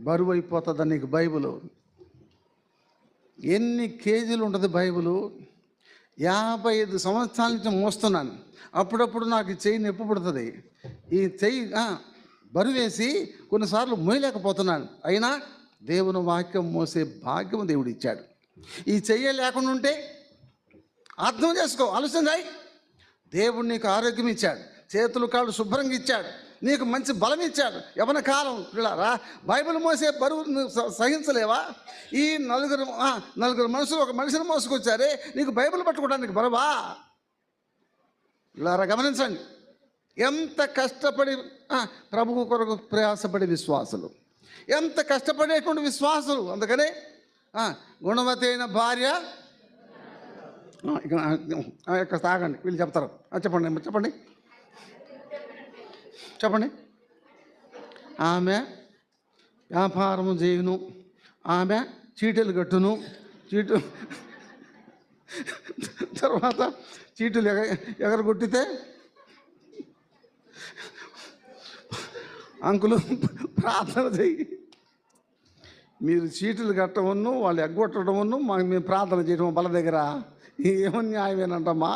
బరువు అయిపోతుందా నీకు బైబిలు? ఎన్ని కేజీలు ఉంటుంది బైబిలు? 55 సంవత్సరాల నుంచి మోస్తున్నాను. అప్పుడప్పుడు నాకు చెయ్యి నొప్పి పుడుతుంది. ఈ చెయ్యి బరువేసి కొన్నిసార్లు మోయలేకపోతున్నాను. అయినా దేవుని వాక్యం మోసే భాగ్యం దేవుడు ఇచ్చాడు. ఈ చెయ్యి లేకుండా ఉంటే అర్థం చేసుకో, ఆలోచన చేయి. దేవుడు నీకు ఆరోగ్యం ఇచ్చాడు, చేతులు కాళ్ళు శుభ్రంగా ఇచ్చాడు, నీకు మంచి బలం ఇచ్చాడు. యవన కాలం పిల్లారా, బైబిల్ మోసే బరువు సహించలేవా? ఈ నలుగురు మనుషులు ఒక మనిషిని మోసుకొచ్చారే, నీకు బైబిల్ పట్టుకోవడానికి బరువా? పిల్లారా గమనించండి, ఎంత కష్టపడి ప్రభువు కొరకు ప్రయాసపడే విశ్వాసులు, ఎంత కష్టపడేటువంటి విశ్వాసులు. అందుకనే గుణవతి అయిన భార్య ఇక్కడ తాగండి, వీళ్ళు చెప్తారు. చెప్పండి చెప్పండి చెప్పండి. ఆమె వ్యాపారము చేయును, ఆమె చీటీలు కట్టును, తర్వాత చీటీలు ఎగరగొట్టితే అంకులు ప్రార్థన చెయ్యి. మీరు చీటీలు కట్టవను, వాళ్ళు ఎగ్గొట్టడమును, మేము ప్రార్థన చేయడం బల దగ్గర ఏమో న్యాయమేనంటమ్మా.